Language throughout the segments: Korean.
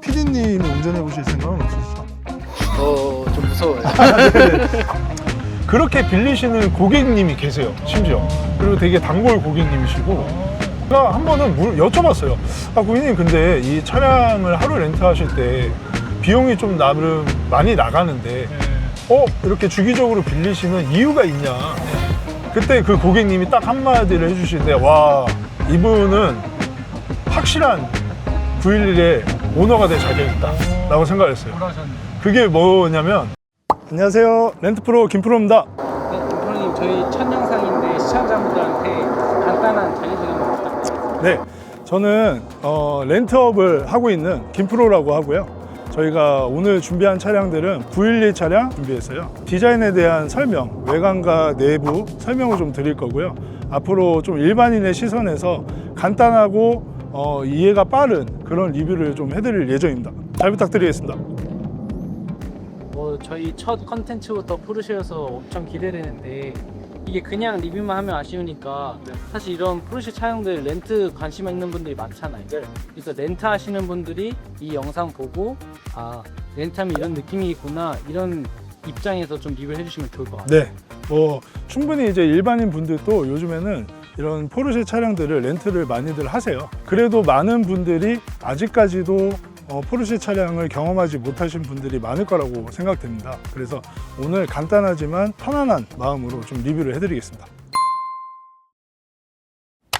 PD님이 운전해 보실 생각은 없으시죠? 좀 무서워요. 그렇게 빌리시는 고객님이 계세요, 심지어. 그리고 되게 단골 고객님이시고, 제가 한 번은 여쭤봤어요. 고객님, 근데 이 차량을 하루 렌트하실 때 비용이 좀 나름 많이 나가는데 이렇게 주기적으로 빌리시는 이유가 있냐. 그때 그 고객님이 딱 한마디를 해주시는데, 와, 이분은 확실한 911의 오너가 될 자격이 있다 라고 생각을 했어요. 그게 뭐냐면, 안녕하세요, 렌트프로 김프로입니다. 네, 김프로님, 저희 첫 영상인데 시청자분들한테 간단한 자기소개만 부탁드립니다. 네, 저는 렌트업을 하고 있는 김프로라고 하고요. 저희가 오늘 준비한 차량들은 911 차량 준비했어요. 디자인에 대한 설명, 외관과 내부 설명을 좀 드릴 거고요. 앞으로 좀 일반인의 시선에서 간단하고 이해가 빠른 그런 리뷰를 좀 해드릴 예정입니다. 잘 부탁드리겠습니다. 저희 첫 컨텐츠부터 포르쉐여서 엄청 기대되는데 이게 그냥 리뷰만 하면 아쉬우니까 사실 이런 포르쉐 차량들 렌트 관심 있는 분들이 많잖아요. 그래서 렌트 하시는 분들이 이 영상 보고 렌트하면 이런 느낌이구나, 이런 입장에서 좀 리뷰를 해주시면 좋을 것 같아요. 네, 충분히 이제 일반인 분들도 요즘에는 이런 포르쉐 차량들을 렌트를 많이들 하세요. 그래도 많은 분들이 아직까지도 포르쉐 차량을 경험하지 못하신 분들이 많을 거라고 생각됩니다. 그래서 오늘 간단하지만 편안한 마음으로 좀 리뷰를 해드리겠습니다.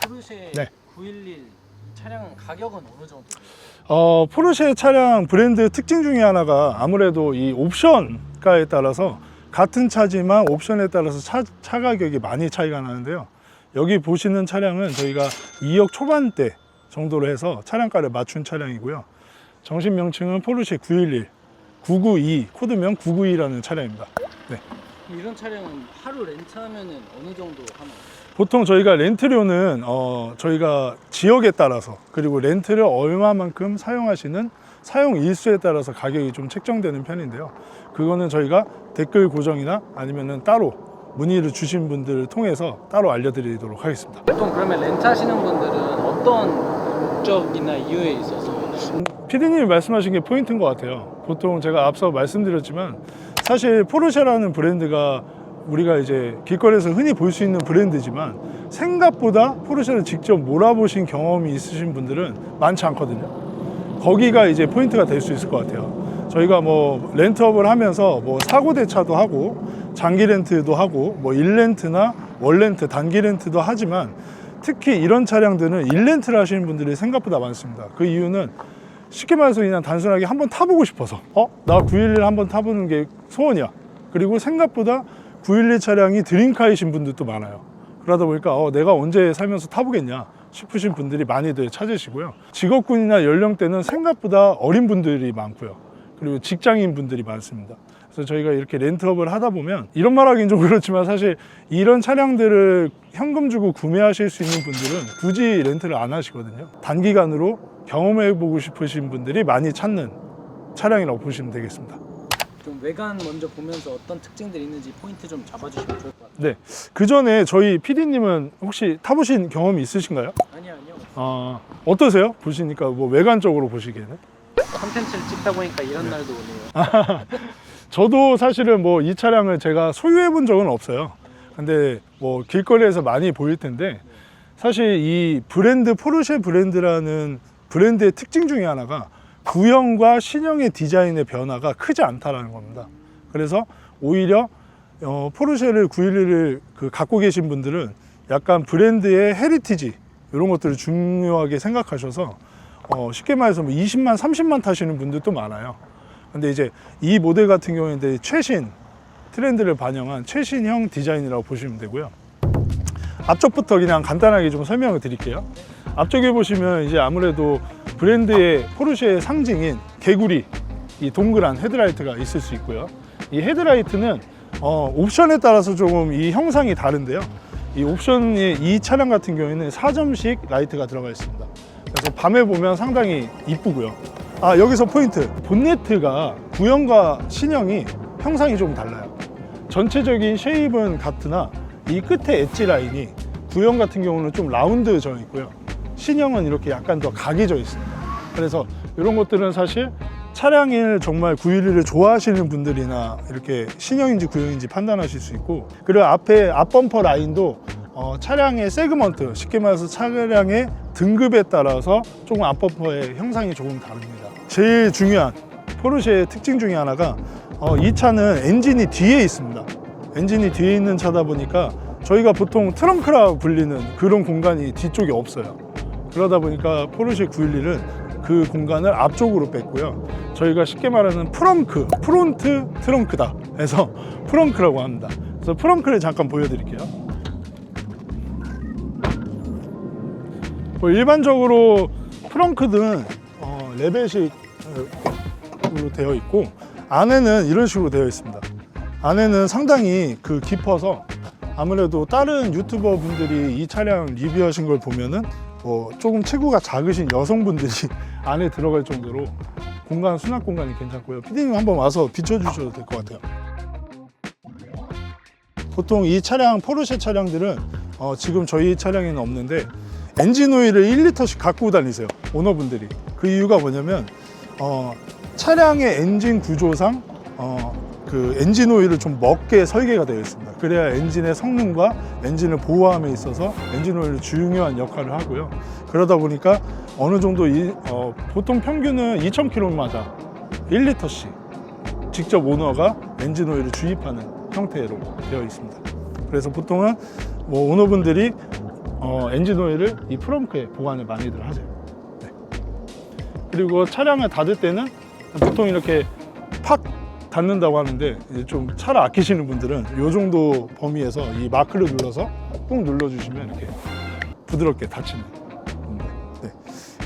포르쉐 네. 911 차량 가격은 어느 정도 돼요? 포르쉐 차량 브랜드 특징 중에 하나가 아무래도 이 옵션가에 따라서 같은 차지만 옵션에 따라서 차 가격이 많이 차이가 나는데요. 여기 보시는 차량은 저희가 2억 초반대 정도로 해서 차량가를 맞춘 차량이고요. 정식 명칭은 포르쉐 911 992, 코드명 992라는 차량입니다. 네. 이런 차량은 하루 렌트하면은 어느 정도 하나요? 보통 저희가 렌트료는 저희가 지역에 따라서, 그리고 렌트를 얼마만큼 사용하시는 사용 일수에 따라서 가격이 좀 책정되는 편인데요. 그거는 저희가 댓글 고정이나 아니면은 따로 문의를 주신 분들을 통해서 따로 알려드리도록 하겠습니다. 보통 그러면 렌트하시는 분들은 어떤 목적이나 이유에 있어서? PD님이 말씀하신 게 포인트인 것 같아요. 보통 제가 앞서 말씀드렸지만 사실 포르쉐라는 브랜드가 우리가 이제 길거리에서 흔히 볼 수 있는 브랜드지만 생각보다 포르쉐를 직접 몰아보신 경험이 있으신 분들은 많지 않거든요. 거기가 이제 포인트가 될 수 있을 것 같아요. 저희가 렌트업을 하면서 사고 대차도 하고 장기 렌트도 하고 1렌트나 월렌트, 단기 렌트도 하지만 특히 이런 차량들은 1렌트를 하시는 분들이 생각보다 많습니다. 그 이유는 쉽게 말해서 그냥 단순하게 한번 타보고 싶어서 나 911 한번 타보는 게 소원이야. 그리고 생각보다 911 차량이 드림카이신 분들도 많아요. 그러다 보니까 내가 언제 살면서 타보겠냐 싶으신 분들이 많이들 찾으시고요. 직업군이나 연령대는 생각보다 어린 분들이 많고요. 그리고 직장인 분들이 많습니다. 그래서 저희가 이렇게 렌트업을 하다 보면, 이런 말 하긴 좀 그렇지만 사실 이런 차량들을 현금 주고 구매하실 수 있는 분들은 굳이 렌트를 안 하시거든요. 단기간으로 경험해 보고 싶으신 분들이 많이 찾는 차량이라고 보시면 되겠습니다. 좀 외관 먼저 보면서 어떤 특징들이 있는지 포인트 좀 잡아주시면 좋을 것 같아요. 네, 그 전에 저희 PD님은 혹시 타보신 경험이 있으신가요? 아니요. 어떠세요? 보시니까 외관적으로 보시기에는? 컨텐츠를 찍다 보니까 이런 날도 오네요. 저도 사실은 이 차량을 제가 소유해 본 적은 없어요. 근데 길거리에서 많이 보일 텐데, 사실 이 브랜드, 포르쉐 브랜드라는 브랜드의 특징 중에 하나가 구형과 신형의 디자인의 변화가 크지 않다는 겁니다. 그래서 오히려 포르쉐를 911을 갖고 계신 분들은 약간 브랜드의 헤리티지 이런 것들을 중요하게 생각하셔서 쉽게 말해서 20만, 30만 타시는 분들도 많아요. 근데 이제 이 모델 같은 경우에는 최신 트렌드를 반영한 최신형 디자인이라고 보시면 되고요. 앞쪽부터 그냥 간단하게 좀 설명을 드릴게요. 앞쪽에 보시면 이제 아무래도 브랜드의 포르쉐의 상징인 개구리, 이 동그란 헤드라이트가 있을 수 있고요. 이 헤드라이트는 옵션에 따라서 조금 이 형상이 다른데요. 이 옵션이 이 차량 같은 경우에는 4점식 라이트가 들어가 있습니다. 그래서 밤에 보면 상당히 이쁘고요. 여기서 포인트, 본네트가 구형과 신형이 형상이 좀 달라요. 전체적인 쉐입은 같으나 이 끝에 엣지 라인이 구형 같은 경우는 좀 라운드져 있고요. 신형은 이렇게 약간 더 각이져 있습니다. 그래서 이런 것들은 사실 차량을 정말 911을 좋아하시는 분들이나 이렇게 신형인지 구형인지 판단하실 수 있고, 그리고 앞에 앞범퍼 라인도 차량의 세그먼트, 쉽게 말해서 차량의 등급에 따라서 조금 앞범퍼의 형상이 조금 다릅니다. 제일 중요한 포르쉐의 특징 중에 하나가 이 차는 엔진이 뒤에 있습니다. 엔진이 뒤에 있는 차다 보니까 저희가 보통 트렁크라고 불리는 그런 공간이 뒤쪽에 없어요. 그러다 보니까 포르쉐 911은 그 공간을 앞쪽으로 뺐고요. 저희가 쉽게 말하는 프론트 트렁크다 해서 프렁크라고 합니다. 그래서 프렁크를 잠깐 보여드릴게요. 일반적으로 프렁크는 레벨식으로 되어 있고, 안에는 이런 식으로 되어 있습니다. 안에는 상당히 깊어서 아무래도 다른 유튜버 분들이 이 차량 리뷰하신 걸 보면은 조금 체구가 작으신 여성분들이 안에 들어갈 정도로 수납 공간이 괜찮고요. 피디님 한번 와서 비춰주셔도 될 것 같아요. 보통 이 차량, 포르쉐 차량들은 지금 저희 차량에는 없는데 엔진 오일을 1리터씩 갖고 다니세요, 오너분들이. 그 이유가 뭐냐면 차량의 엔진 구조상 그 엔진 오일을 좀 먹게 설계가 되어 있습니다. 그래야 엔진의 성능과 엔진을 보호함에 있어서 엔진 오일이 중요한 역할을 하고요. 그러다 보니까 어느 정도 보통 평균은 2,000km마다 1리터씩 직접 오너가 엔진 오일을 주입하는 형태로 되어 있습니다. 그래서 보통은 오너분들이 엔진 오일을 이 프렁크에 보관을 많이들 하세요. 네. 그리고 차량을 닫을 때는 보통 이렇게 팍 닫는다고 하는데, 좀 차를 아끼시는 분들은 이 정도 범위에서 이 마크를 눌러서 꾹 눌러주시면 이렇게 부드럽게 닫히는 겁니다. 네.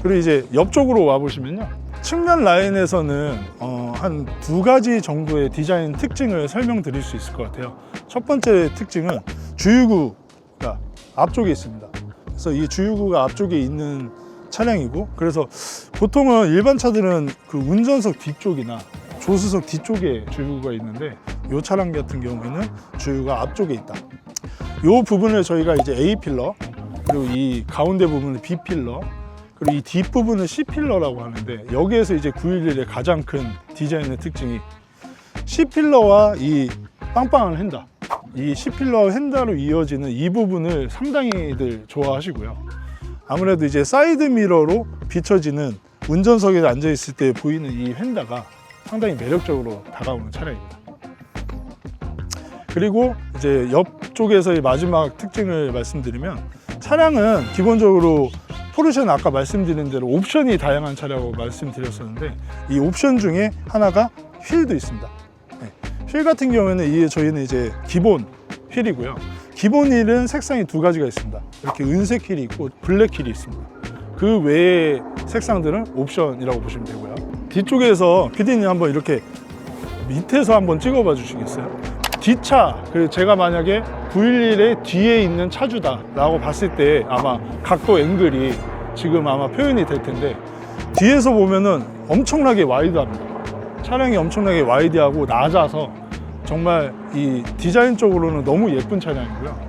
그리고 이제 옆쪽으로 와 보시면요, 측면 라인에서는 한 2가지 정도의 디자인 특징을 설명드릴 수 있을 것 같아요. 첫 번째 특징은 주유구가 앞쪽에 있습니다. 그래서 이 주유구가 앞쪽에 있는 차량이고, 그래서 보통은 일반 차들은 그 운전석 뒤쪽이나 조수석 뒤쪽에 주유구가 있는데, 이 차량 같은 경우에는 주유구가 앞쪽에 있다. 이 부분을 저희가 이제 A 필러, 그리고 이 가운데 부분을 B 필러, 그리고 이 뒷부분을 C 필러라고 하는데, 여기에서 이제 911의 가장 큰 디자인의 특징이 C 필러와 이 빵빵한 핸들, 이 C 필러와 핸들로 이어지는 이 부분을 상당히들 좋아하시고요. 아무래도 이제 사이드 미러로 비춰지는, 운전석에 앉아 있을 때 보이는 이 휀다가 상당히 매력적으로 다가오는 차량입니다. 그리고 이제 옆쪽에서의 마지막 특징을 말씀드리면, 차량은 기본적으로 포르쉐는 아까 말씀드린 대로 옵션이 다양한 차량이라고 말씀드렸었는데, 이 옵션 중에 하나가 휠도 있습니다. 네. 휠 같은 경우에는 저희는 이제 기본 휠이고요. 기본 휠은 색상이 2가지가 있습니다. 이렇게 은색 휠이 있고 블랙 휠이 있습니다. 그 외의 색상들은 옵션이라고 보시면 되고요. 뒤쪽에서 PD님 한번 이렇게 밑에서 한번 찍어봐 주시겠어요? 뒷차, 제가 만약에 911의 뒤에 있는 차주다 라고 봤을 때 아마 각도 앵글이 지금 아마 표현이 될 텐데, 뒤에서 보면은 엄청나게 와이드합니다. 차량이 엄청나게 와이드하고 낮아서 정말 이 디자인적으로는 너무 예쁜 차량이고요.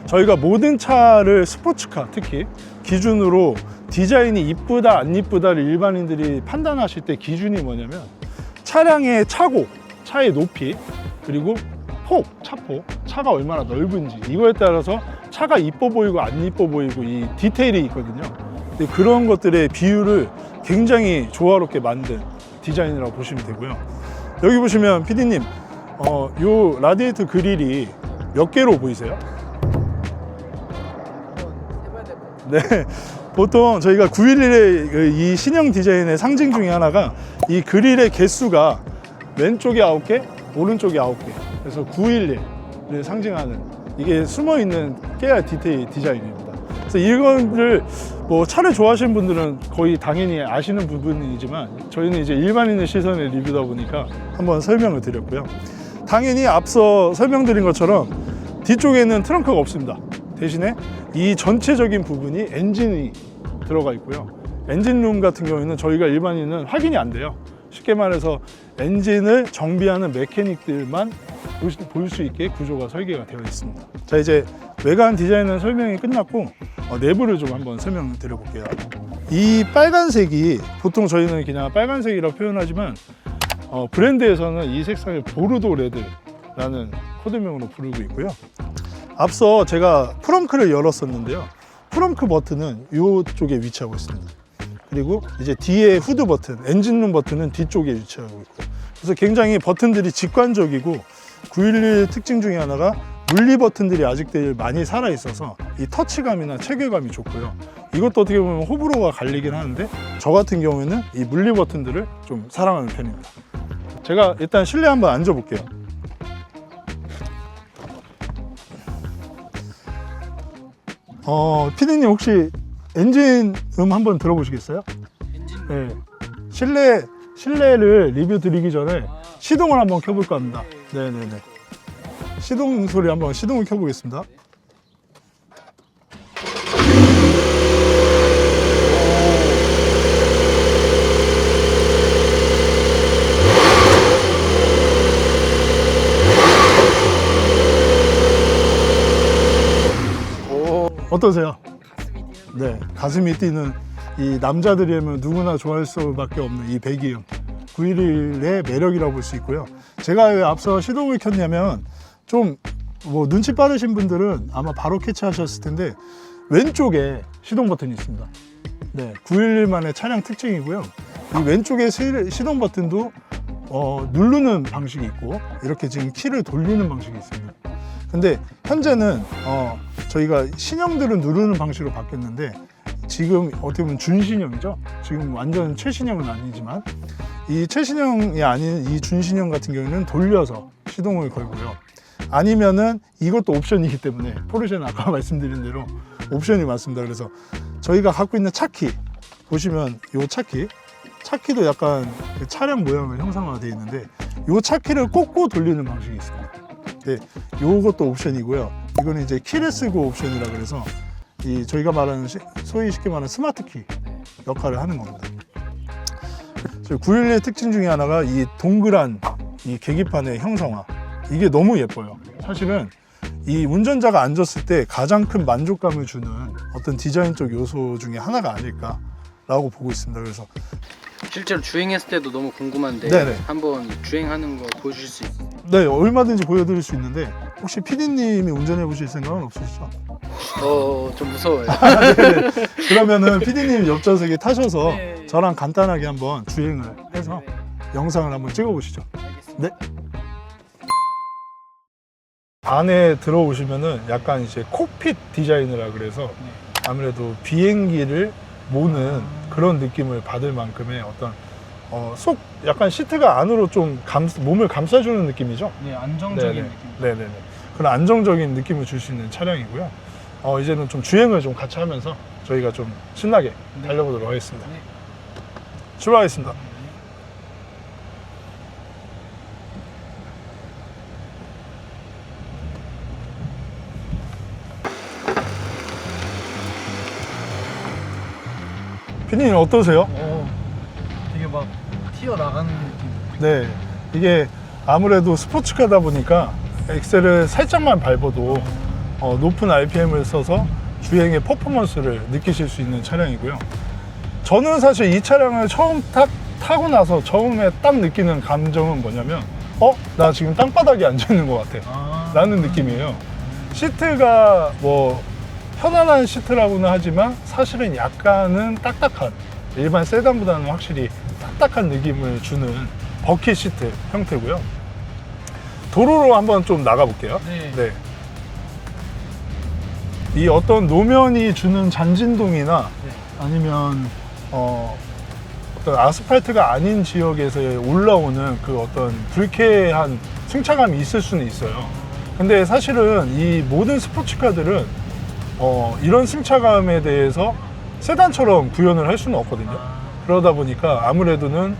저희가 모든 차를 스포츠카 특히 기준으로 디자인이 이쁘다 안 이쁘다를 일반인들이 판단하실 때 기준이 뭐냐면, 차량의 차고, 차의 높이, 그리고 차폭, 차가 얼마나 넓은지, 이거에 따라서 차가 이뻐 보이고 안 이뻐 보이고 이 디테일이 있거든요. 근데 그런 것들의 비율을 굉장히 조화롭게 만든 디자인이라고 보시면 되고요. 여기 보시면 PD님, 요 라디에이터 그릴이 몇 개로 보이세요? 네, 보통 저희가 911의 이 신형 디자인의 상징 중에 하나가 이 그릴의 개수가 왼쪽에 9개, 오른쪽에 9개, 그래서 911을 상징하는, 이게 숨어있는 깨알 디테일 디자인입니다. 그래서 이거를 차를 좋아하시는 분들은 거의 당연히 아시는 부분이지만, 저희는 이제 일반인의 시선의 리뷰다 보니까 한번 설명을 드렸고요. 당연히 앞서 설명드린 것처럼 뒤쪽에는 트렁크가 없습니다. 대신에 이 전체적인 부분이 엔진이 들어가 있고요. 엔진룸 같은 경우에는 저희가 일반인은 확인이 안 돼요. 쉽게 말해서 엔진을 정비하는 메케닉들만 볼 수 있게 구조가 설계가 되어 있습니다. 자, 이제 외관 디자인은 설명이 끝났고 내부를 좀 한번 설명드려 볼게요. 이 빨간색이 보통 저희는 그냥 빨간색이라고 표현하지만 브랜드에서는 이 색상을 보르도 레드라는 코드명으로 부르고 있고요. 앞서 제가 프렁크를 열었었는데요. 프렁크 버튼은 이쪽에 위치하고 있습니다. 그리고 이제 뒤에 후드 버튼, 엔진룸 버튼은 뒤쪽에 위치하고 있고요. 그래서 굉장히 버튼들이 직관적이고 911 특징 중에 하나가 물리 버튼들이 아직도 많이 살아 있어서 이 터치감이나 체계감이 좋고요. 이것도 어떻게 보면 호불호가 갈리긴 하는데 저 같은 경우에는 이 물리 버튼들을 좀 사랑하는 편입니다. 제가 일단 실내 한번 앉아 볼게요. 피디님 혹시 엔진 한번 들어보시겠어요? 엔진 네. 실내를 리뷰 드리기 전에 시동을 한번 켜볼까 합니다. 네네네. 시동 소리 한번 시동을 켜보겠습니다. 어떠세요? 네, 가슴이 뛰는 이 남자들이라면 누구나 좋아할 수밖에 없는 이 배기음 911의 매력이라고 볼 수 있고요. 제가 왜 앞서 시동을 켰냐면 좀 뭐 눈치 빠르신 분들은 아마 바로 캐치하셨을 텐데 왼쪽에 시동 버튼이 있습니다. 네, 911만의 차량 특징이고요. 이 왼쪽에 시동 버튼도 누르는 방식이 있고 이렇게 지금 키를 돌리는 방식이 있습니다. 근데 현재는 저희가 신형들은 누르는 방식으로 바뀌었는데 지금 어떻게 보면 준신형이죠. 지금 완전 최신형은 아니지만 이 최신형이 아닌 이 준신형 같은 경우에는 돌려서 시동을 걸고요. 아니면은 이것도 옵션이기 때문에 포르쉐는 아까 말씀드린 대로 옵션이 많습니다. 그래서 저희가 갖고 있는 차키 보시면 이 차키도 약간 그 차량 모양을 형상화되어 있는데 이 차키를 꽂고 돌리는 방식이 있습니다. 네, 요것도 옵션이고요. 이거는 이제 키레스고 옵션이라 그래서 이 저희가 말하는 소위 쉽게 말하는 스마트 키 역할을 하는 겁니다. 911의 특징 중에 하나가 이 동그란 이 계기판의 형상화. 이게 너무 예뻐요. 사실은 이 운전자가 앉았을 때 가장 큰 만족감을 주는 어떤 디자인적 요소 중에 하나가 아닐까라고 보고 있습니다. 그래서 실제로 주행했을 때도 너무 궁금한데 네네. 한번 주행하는 거 보여주실 수 있어요? 네, 얼마든지 보여드릴 수 있는데 혹시 PD님이 운전해 보실 생각은 없으시죠? 좀 무서워요. 네네. 그러면은 PD님 옆좌석에 타셔서 네. 저랑 간단하게 한번 주행을 해서 영상을 한번 찍어 보시죠. 알겠습니다. 네. 안에 들어오시면은 약간 이제 콕핏 디자인이라 그래서 아무래도 비행기를 모는 그런 느낌을 받을 만큼의 어떤 속 약간 시트가 안으로 좀 몸을 감싸주는 느낌이죠. 네, 안정적인 네네. 느낌. 네네네. 그런 안정적인 느낌을 줄 수 있는 차량이고요. 이제는 좀 주행을 좀 같이 하면서 저희가 좀 신나게 달려보도록 하겠습니다. 네. 출발하겠습니다. 피디님 어떠세요? 되게 막 튀어나가는 느낌. 네, 이게 아무래도 스포츠카다 보니까 엑셀을 살짝만 밟아도 높은 RPM을 써서 주행의 퍼포먼스를 느끼실 수 있는 차량이고요. 저는 사실 이 차량을 처음 타고 나서 처음에 딱 느끼는 감정은 뭐냐면 나 지금 땅바닥에 앉아 있는 것 같아 라는 느낌이에요. 시트가 뭐 편안한 시트라고는 하지만 사실은 약간은 딱딱한, 일반 세단보다는 확실히 딱딱한 느낌을 주는 버킷 시트 형태고요. 도로로 한번 좀 나가 볼게요. 네. 이 어떤 노면이 주는 잔진동이나 네. 아니면 어떤 아스팔트가 아닌 지역에서 올라오는 그 어떤 불쾌한 승차감이 있을 수는 있어요. 근데 사실은 이 모든 스포츠카들은 이런 승차감에 대해서 세단처럼 구현을 할 수는 없거든요. 그러다 보니까 아무래도는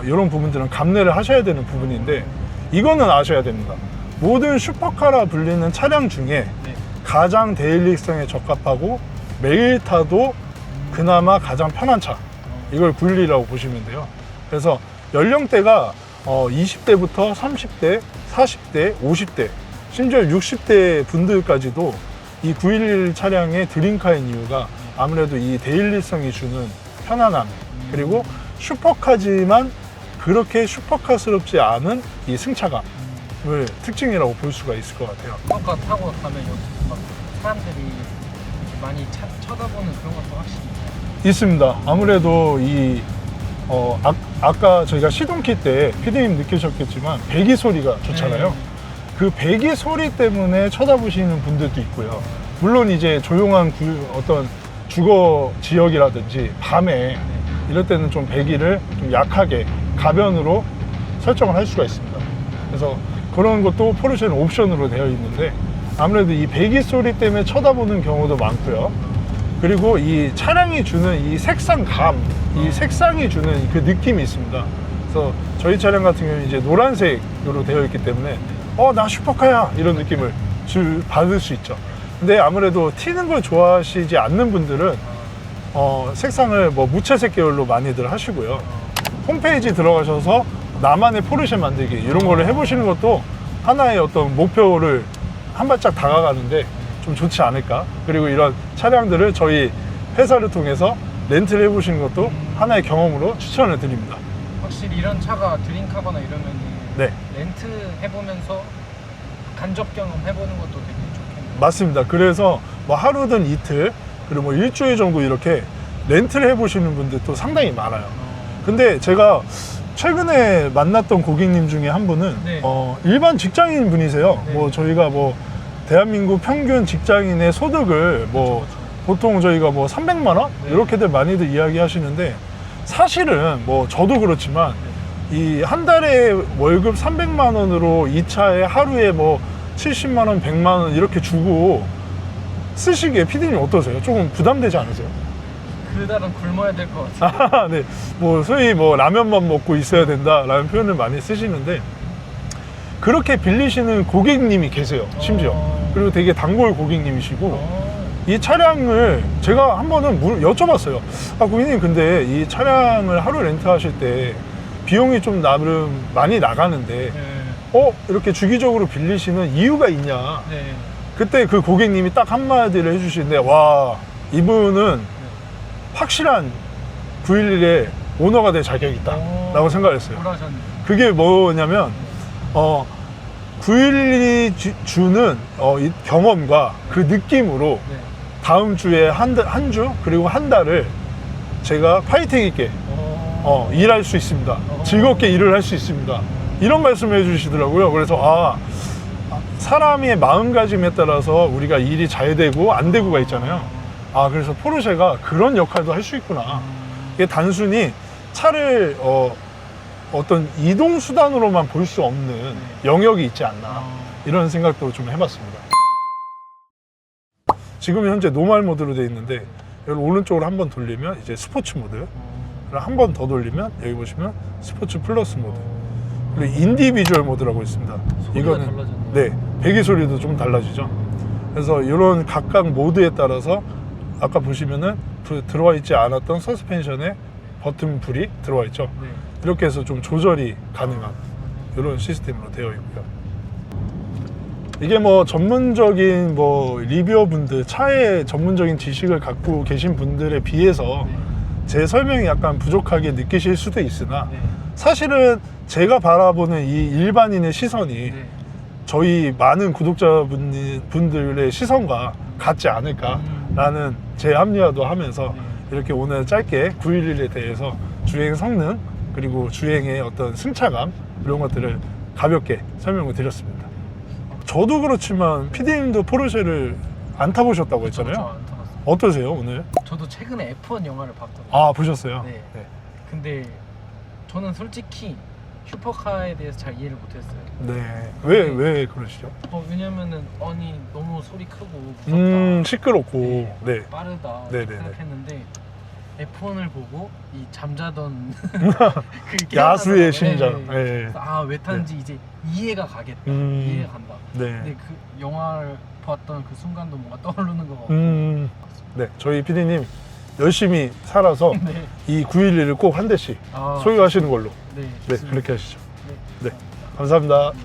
이런 부분들은 감내를 하셔야 되는 부분인데 이거는 아셔야 됩니다. 모든 슈퍼카라 불리는 차량 중에 가장 데일리성에 적합하고 매일 타도 그나마 가장 편한 차, 이걸 911이라고 보시면 돼요. 그래서 연령대가 20대부터 30대, 40대, 50대, 심지어 60대 분들까지도 이 911 차량의 드림카인 이유가 아무래도 이 데일리성이 주는 편안함, 그리고 슈퍼카지만 그렇게 슈퍼카스럽지 않은 이 승차감을 특징이라고 볼 수가 있을 것 같아요. 슈퍼카 타고 가면 여기 막 사람들이 이렇게 많이 쳐다보는 그런 것도 확실히 있어요. 있습니다. 아무래도 이 아까 저희가 시동키 때 피디님 느끼셨겠지만 배기 소리가 좋잖아요. 그 배기 소리 때문에 쳐다보시는 분들도 있고요. 물론 이제 조용한 어떤 주거 지역이라든지 밤에 이럴 때는 좀 배기를 좀 약하게 가변으로 설정을 할 수가 있습니다. 그래서 그런 것도 포르쉐는 옵션으로 되어 있는데 아무래도 이 배기 소리 때문에 쳐다보는 경우도 많고요. 그리고 이 차량이 주는 이 색상감, 이 색상이 주는 그 느낌이 있습니다. 그래서 저희 차량 같은 경우는 이제 노란색으로 되어 있기 때문에 나 슈퍼카야 이런 느낌을 받을 수 있죠. 근데 아무래도 튀는 걸 좋아하시지 않는 분들은 색상을 뭐 무채색 계열로 많이들 하시고요. 홈페이지 들어가셔서 나만의 포르쉐 만들기 이런 거를 해보시는 것도 하나의 어떤 목표를 한 발짝 다가가는데 좀 좋지 않을까. 그리고 이런 차량들을 저희 회사를 통해서 렌트를 해보시는 것도 하나의 경험으로 추천을 드립니다. 확실히 이런 차가 드림카거나 이러면 네, 렌트 해보면서 간접 경험 해보는 것도 되게 좋겠네요. 맞습니다. 그래서 뭐 하루든 이틀 그리고 뭐 일주일 정도 이렇게 렌트를 해보시는 분들도 상당히 많아요. 근데 제가 최근에 만났던 고객님 중에 한 분은 네. 일반 직장인 분이세요. 네. 뭐 저희가 뭐 대한민국 평균 직장인의 소득을 뭐 그쵸. 보통 저희가 뭐 300만 원 네. 이렇게들 많이들 이야기하시는데 사실은 뭐 저도 그렇지만 이 한 달에 월급 300만 원으로 이 차에 하루에 뭐 70만 원, 100만 원 이렇게 주고 쓰시기에 피디님 어떠세요? 조금 부담되지 않으세요? 그달은 굶어야 될 것 같아요. 네, 뭐 소위 뭐 라면만 먹고 있어야 된다라는 표현을 많이 쓰시는데 그렇게 빌리시는 고객님이 계세요. 심지어 그리고 되게 단골 고객님이시고 이 차량을 제가 한 번은 여쭤봤어요. 고객님 근데 이 차량을 하루 렌트하실 때 비용이 좀 나름 많이 나가는데 네. 이렇게 주기적으로 빌리시는 이유가 있냐. 네. 그때 그 고객님이 딱 한마디를 해주시는데 와 이분은 확실한 911의 오너가 될 자격이 있다 라고 생각을 했어요. 뭐라 하셨는데? 그게 뭐냐면 911이 주는 이 경험과 그 느낌으로 네. 다음 주에 한 주 그리고 한 달을 제가 파이팅 있게 일할 수 있습니다. 즐겁게 일을 할 수 있습니다. 이런 말씀을 해주시더라고요. 그래서 사람의 마음가짐에 따라서 우리가 일이 잘 되고 안 되고가 있잖아요. 그래서 포르쉐가 그런 역할도 할 수 있구나. 이게 단순히 차를 어떤 이동 수단으로만 볼 수 없는 영역이 있지 않나 이런 생각도 좀 해봤습니다. 지금 현재 노멀 모드로 되어 있는데 여기 오른쪽으로 한번 돌리면 이제 스포츠 모드, 한 번 더 돌리면 여기 보시면 스포츠 플러스 모드, 그리고 인디비주얼 모드라고 있습니다. 이거는 달라졌네요. 네, 배기 소리도 좀 달라지죠. 그래서 이런 각각 모드에 따라서 아까 보시면은 들어와 있지 않았던 서스펜션에 버튼 불이 들어와 있죠. 네. 이렇게 해서 좀 조절이 가능한 이런 시스템으로 되어 있고요. 이게 뭐 전문적인 뭐 리뷰어분들, 차의 전문적인 지식을 갖고 계신 분들에 비해서 제 설명이 약간 부족하게 느끼실 수도 있으나 네. 사실은 제가 바라보는 이 일반인의 시선이 네. 저희 많은 구독자분들의 시선과 같지 않을까라는 제 합리화도 하면서 이렇게 오늘 짧게 911에 대해서 주행 성능 그리고 주행의 어떤 승차감 이런 것들을 가볍게 설명을 드렸습니다. 저도 그렇지만 PD님도 포르쉐를 안 타보셨다고 했잖아요. 저 안 타봤어요. 어떠세요 오늘? 저도 최근에 F1 영화를 봤거든요. 보셨어요? 네. 근데 저는 솔직히 슈퍼카에 대해서 잘 이해를 못했어요. 네. 왜 그러시죠? 왜냐면은 너무 소리 크고 무섭다. 시끄럽고 네. 빠르다 네네네. 생각했는데 F1을 보고 이 잠자던 그 야수의 깨어나더라고요. 심장. 네. 네. 그래서 왜 타는지 이제 이해가 가겠다. 이해가 간다. 네. 근데 그 영화를 봤던 그 순간도 뭔가 떠오르는 것 같고. 네. 저희 PD님 열심히 살아서 네. 이 911을 꼭 한 대씩 아, 소유하시는 걸로. 네. 네, 좋습니다. 그렇게 하시죠. 네. 네. 감사합니다. 네.